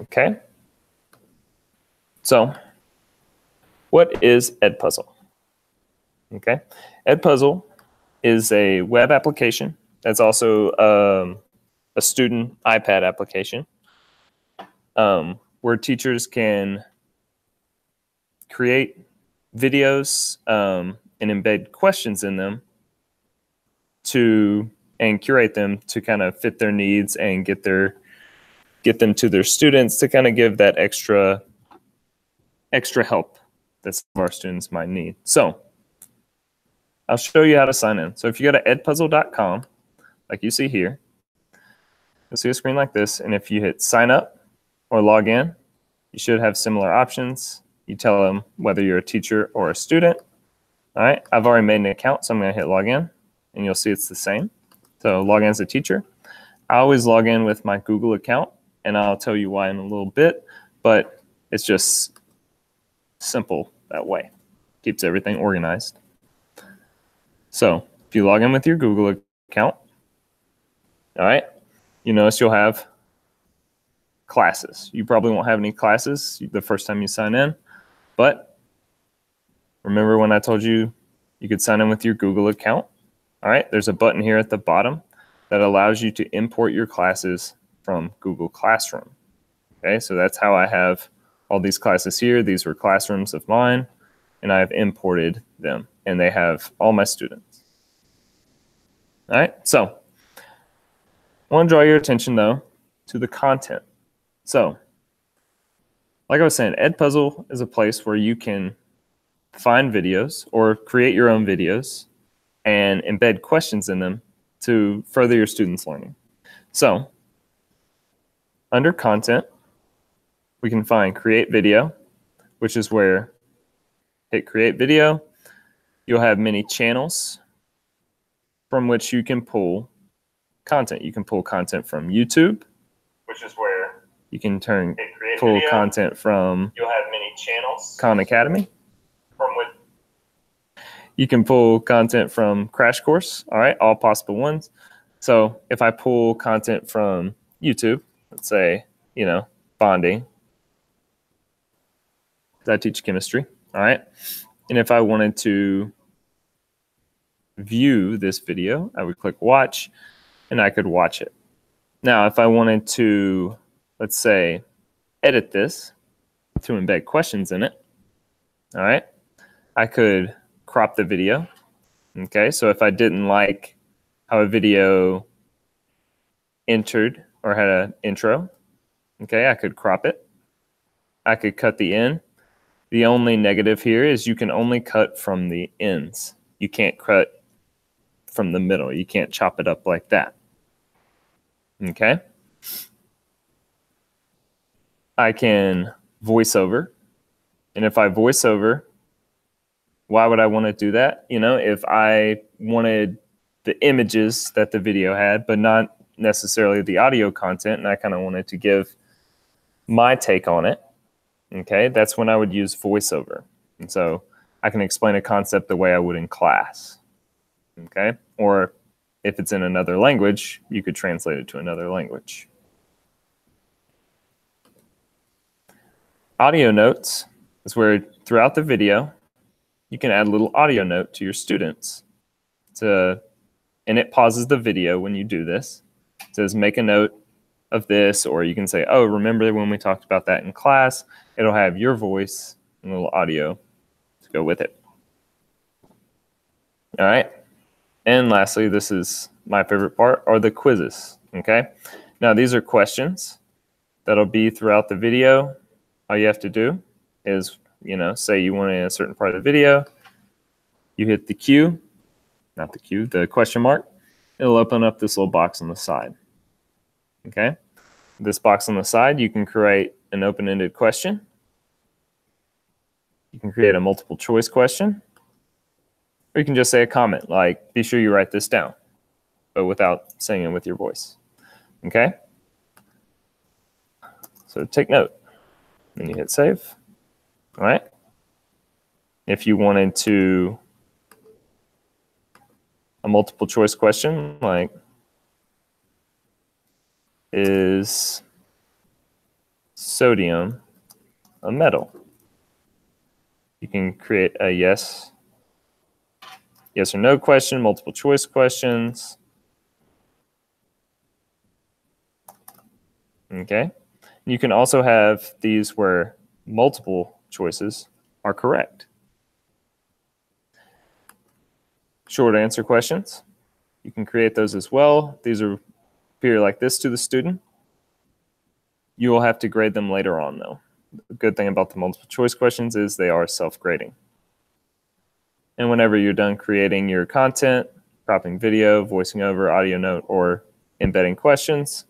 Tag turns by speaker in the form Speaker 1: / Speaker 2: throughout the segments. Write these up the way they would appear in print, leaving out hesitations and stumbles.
Speaker 1: Okay. So what is Edpuzzle? Okay. Edpuzzle is a web application that's also a student iPad application where teachers can create videos and embed questions in them and curate them to kind of fit their needs and get them to their students to kind of give that extra help that some of our students might need. So I'll show you how to sign in. So if you go to edpuzzle.com, like you see here, you'll see a screen like this. And if you hit sign up or log in, you should have similar options. You tell them whether you're a teacher or a student. All right, I've already made an account, so I'm going to hit log in, and you'll see it's the same. So log in as a teacher. I always log in with my Google account, and I'll tell you why in a little bit, but it's just simple that way. Keeps everything organized. So if you log in with your Google account, all right, you notice you'll have classes. You probably won't have any classes the first time you sign in, but remember when I told you you could sign in with your Google account? All right, there's a button here at the bottom that allows you to import your classes from Google Classroom. Okay, so that's how I have all these classes here. These were classrooms of mine, and I've imported them, and they have all my students. All right, so I want to draw your attention, though, to the content. So, like I was saying, Edpuzzle is a place where you can find videos or create your own videos and embed questions in them to further your students' learning. So, under content, we can find create video, which is where hit create video. You'll have many channels from which you can pull content. You can pull content from YouTube, which is where you can pull video. Content from. You'll have many channels. Khan Academy, from which you can pull content from Crash Course. All right, all possible ones. So if I pull content from YouTube, let's say, bonding. I teach chemistry. All right, and if I wanted to view this video, I would click watch, and I could watch it. Now, if I wanted to, let's say, edit this to embed questions in it, all right, I could crop the video. Okay, so if I didn't like how a video entered or had an intro, okay, I could crop it. I could cut the end. The only negative here is you can only cut from the ends. You can't cut from the middle. You can't chop it up like that. Okay. I can voice over. And if I voice over, why would I want to do that? If I wanted the images that the video had, but not necessarily the audio content, and I kind of wanted to give my take on it, okay, that's when I would use voiceover. And so I can explain a concept the way I would in class, okay? Or if it's in another language, you could translate it to another language. Audio notes is where throughout the video, you can add a little audio note to your students. And it pauses the video when you do this. It says make a note of this, or you can say, oh, remember when we talked about that in class? It'll have your voice and a little audio to go with it. All right. And lastly, this is my favorite part, are the quizzes. Okay. Now, these are questions that'll be throughout the video. All you have to do is, say you want a certain part of the video. You hit the Q, not the Q, the question mark. It'll open up this little box on the side. Okay. This box on the side, you can create an open-ended question. You can create a multiple choice question. Or you can just say a comment like, be sure you write this down, but without saying it with your voice. Okay? So take note. Then you hit save. All right? If you wanted to a multiple choice question like, is sodium a metal? You can create a yes or no question, multiple choice questions. Okay. You can also have these where multiple choices are correct. Short answer questions. You can create those as well. These are appear like this to the student. You will have to grade them later on, though. The good thing about the multiple choice questions is they are self-grading. And whenever you're done creating your content, cropping video, voicing over, audio note, or embedding questions,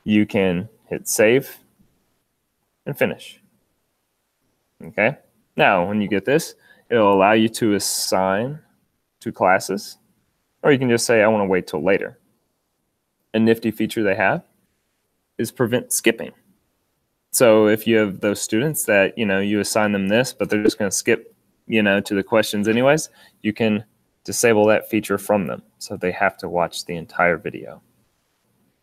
Speaker 1: you can hit save and finish. Okay. Now, when you get this, it'll allow you to assign to classes, or you can just say, I want to wait till later. A nifty feature they have is prevent skipping. So if you have those students that, you assign them this, but they're just going to skip, to the questions anyways, you can disable that feature from them. So they have to watch the entire video.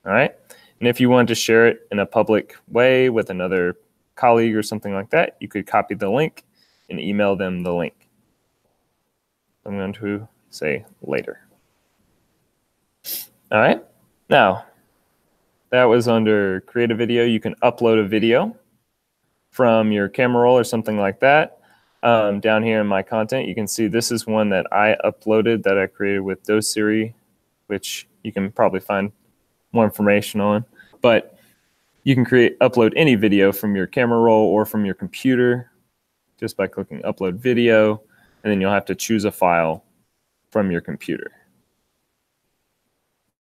Speaker 1: All right. And if you wanted to share it in a public way with another colleague or something like that, you could copy the link and email them the link. I'm going to say later. All right. Now, that was under create a video. You can upload a video from your camera roll or something like that. Down here in my content, you can see this is one that I uploaded that I created with Doceri, which you can probably find more information on. But you can upload any video from your camera roll or from your computer just by clicking upload video, and then you'll have to choose a file from your computer.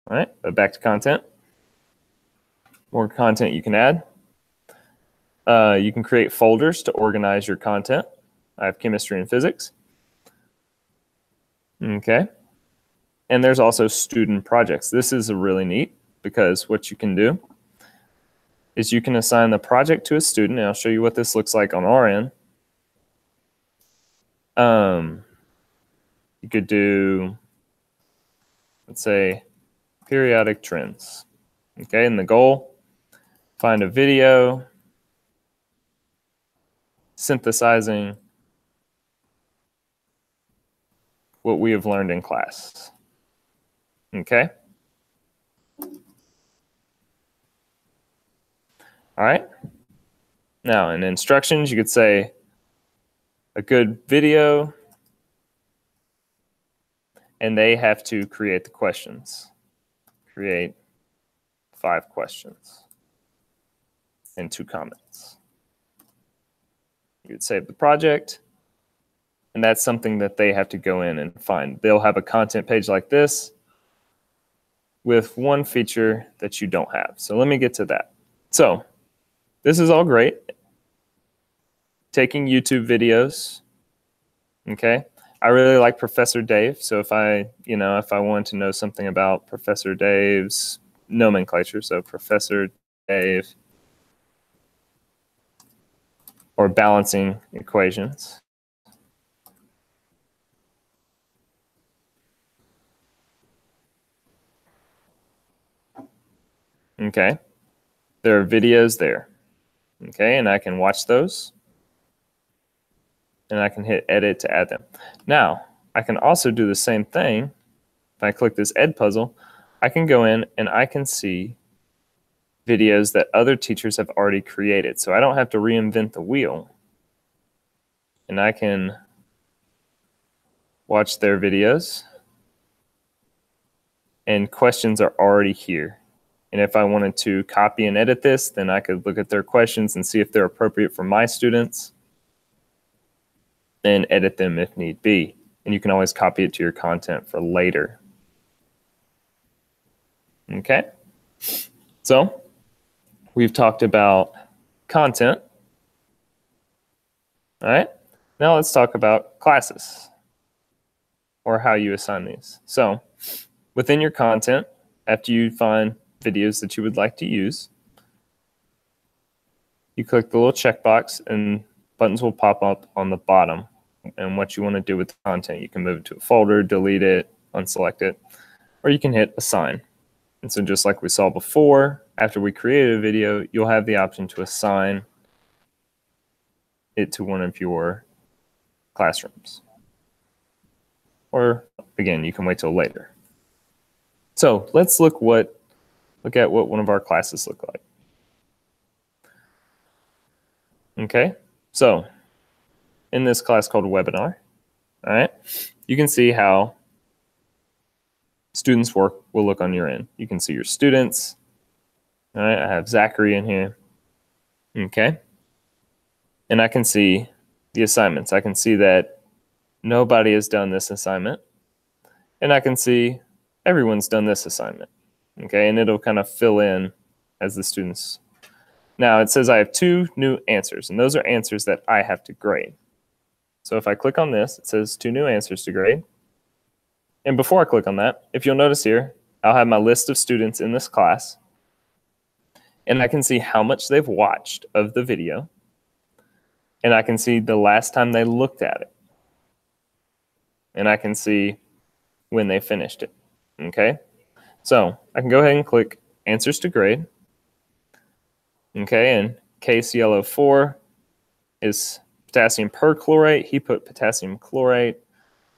Speaker 1: All right, but back to content. More content you can add. You can create folders to organize your content. I have chemistry and physics. Okay. And there's also student projects. This is really neat because what you can do is you can assign the project to a student, and I'll show you what this looks like on our end. You could do, let's say, periodic trends. Okay, and the goal, find a video synthesizing what we have learned in class. Okay. All right. Now, in instructions, you could say a good video, and they have to create the questions. Create 5 questions and 2 comments. You would save the project, and that's something that they have to go in and find. They'll have a content page like this with one feature that you don't have. So let me get to that. So this is all great. Taking YouTube videos, okay? I really like Professor Dave, so if I wanted to know something about Professor Dave's nomenclature, so Professor Dave, or balancing equations. Okay, there are videos there. Okay, and I can watch those. And I can hit edit to add them. Now, I can also do the same thing. If I click this Edpuzzle, I can go in and I can see videos that other teachers have already created. So I don't have to reinvent the wheel. And I can watch their videos. And questions are already here. And if I wanted to copy and edit this, then I could look at their questions and see if they're appropriate for my students, and edit them if need be. And you can always copy it to your content for later. Okay, so we've talked about content. All right, now let's talk about classes, or how you assign these. So within your content, after you find videos that you would like to use, you click the little checkbox and buttons will pop up on the bottom and what you want to do with the content. You can move it to a folder, delete it, unselect it, or you can hit assign. And so just like we saw before, after we created a video, you'll have the option to assign it to one of your classrooms. Or again, you can wait till later. So let's look at what one of our classes look like. Okay, so in this class called webinar, all right, you can see how students' work will look on your end. You can see your students. All right, I have Zachary in here. Okay, and I can see the assignments. I can see that nobody has done this assignment, and I can see everyone's done this assignment. Okay, and it'll kind of fill in as the students. Now it says I have 2 new answers, and those are answers that I have to grade. So if I click on this, it says 2 new answers to grade. And before I click on that, if you'll notice here, I'll have my list of students in this class, and I can see how much they've watched of the video, and I can see the last time they looked at it, and I can see when they finished it. Okay, so I can go ahead and click Answers to Grade. Okay, and case yellow 4 is potassium perchlorate. He put potassium chlorate.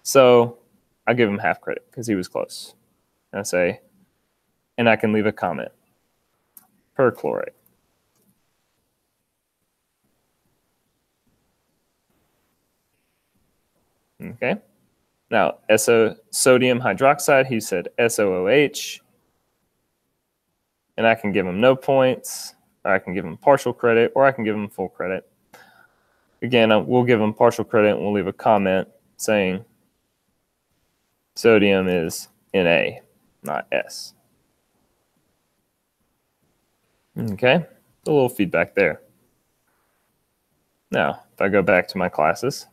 Speaker 1: So I give him half credit because he was close. And I say, and I can leave a comment. Perchlorate. Okay. Now, sodium hydroxide, he said SOOH. And I can give him no points, or I can give him partial credit, or I can give him full credit. Again, we'll give him partial credit, and we'll leave a comment saying sodium is Na, not S. Okay, a little feedback there. Now, if I go back to my classes,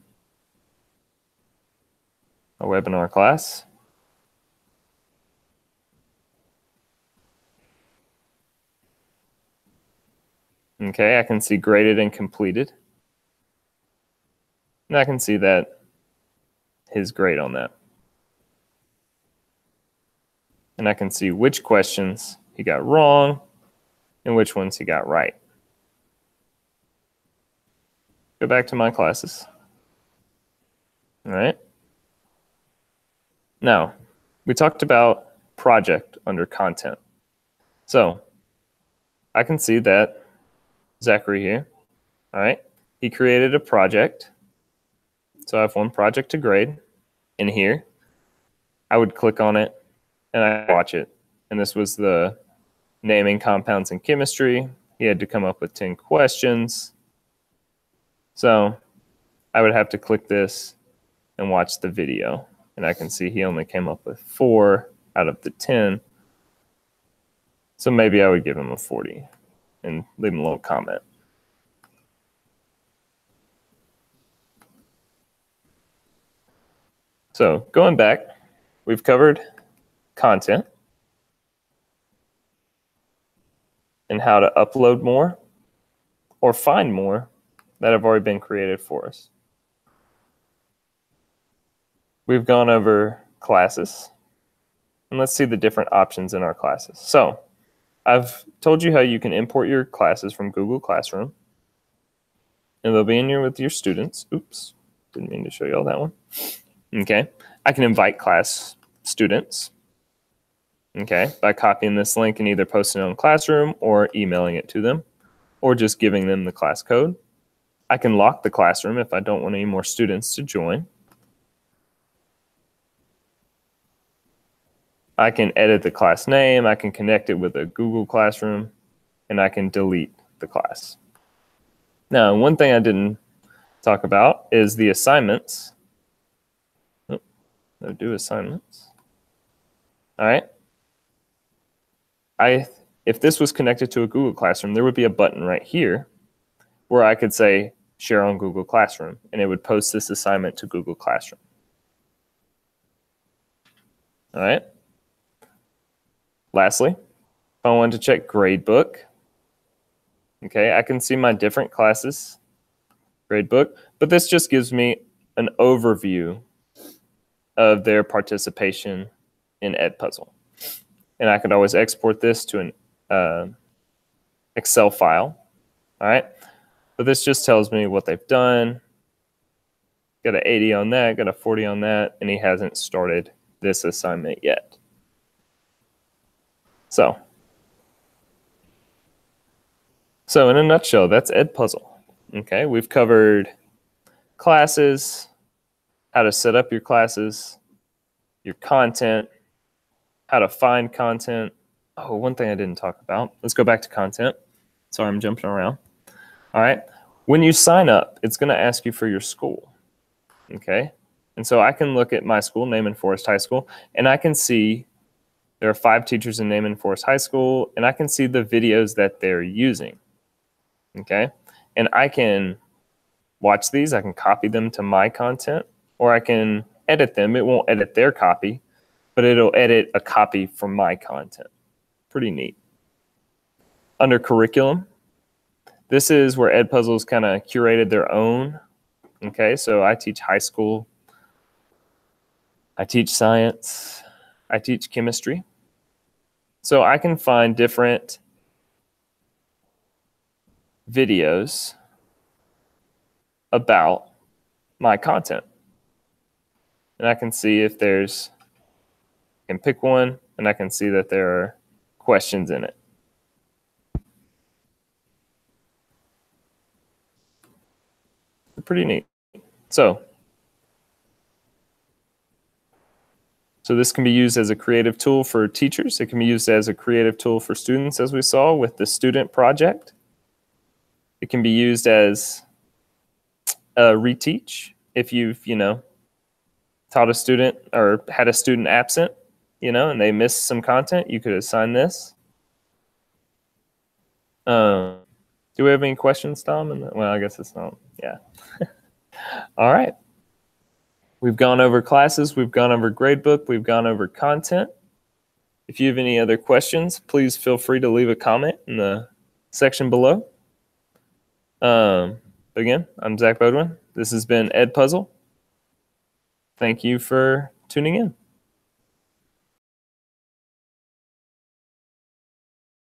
Speaker 1: a webinar class, okay, I can see graded and completed. And I can see that his grade on that. And I can see which questions he got wrong and which ones he got right. Go back to my classes. All right. Now, we talked about project under content. So I can see that Zachary here, all right, he created a project. So I have one project to grade. In here, I would click on it and I watch it. And this was the naming compounds in chemistry. He had to come up with 10 questions. So I would have to click this and watch the video. And I can see he only came up with 4 out of the 10. So maybe I would give him a 40 and leave him a little comment. So going back, we've covered content and how to upload more or find more that have already been created for us. We've gone over classes, and let's see the different options in our classes. So I've told you how you can import your classes from Google Classroom, and they'll be in here with your students. Oops, didn't mean to show you all that one. Okay, I can invite class students, okay, by copying this link and either posting it on Classroom or emailing it to them, or just giving them the class code. I can lock the classroom if I don't want any more students to join. I can edit the class name, I can connect it with a Google Classroom, and I can delete the class. Now, one thing I didn't talk about is the assignments. No, do assignments. All right. If this was connected to a Google Classroom, there would be a button right here where I could say share on Google Classroom, and it would post this assignment to Google Classroom. All right. Lastly, if I wanted to check gradebook, okay, I can see my different classes gradebook, but this just gives me an overview of their participation in Edpuzzle. And I could always export this to Excel file. All right. But this just tells me what they've done. Got an 80 on that, got a 40 on that, and he hasn't started this assignment yet. So in a nutshell, that's Edpuzzle. Okay, we've covered classes, how to set up your classes, your content, how to find content. Oh, one thing I didn't talk about. Let's go back to content. Sorry, I'm jumping around. All right. When you sign up, it's going to ask you for your school. Okay. And so I can look at my school, Naaman Forest High School, and I can see there are 5 teachers in Naaman Forest High School, and I can see the videos that they're using. Okay. And I can watch these. I can copy them to my content, or I can edit them. It won't edit their copy, but it'll edit a copy from my content. Pretty neat. Under curriculum, this is where Edpuzzle's kind of curated their own. Okay, so I teach high school. I teach science. I teach chemistry. So I can find different videos about my content. And I can see if there's, I can pick one, and I can see that there are questions in it. Pretty neat. So this can be used as a creative tool for teachers. It can be used as a creative tool for students, as we saw with the student project. It can be used as a reteach if you've, taught a student or had a student absent, and they missed some content. You could assign this. Do we have any questions, Tom? Well, I guess it's not. Yeah. All right. We've gone over classes. We've gone over gradebook. We've gone over content. If you have any other questions, please feel free to leave a comment in the section below. Again, I'm Zach Bodwin. This has been Edpuzzle. Thank you for tuning in.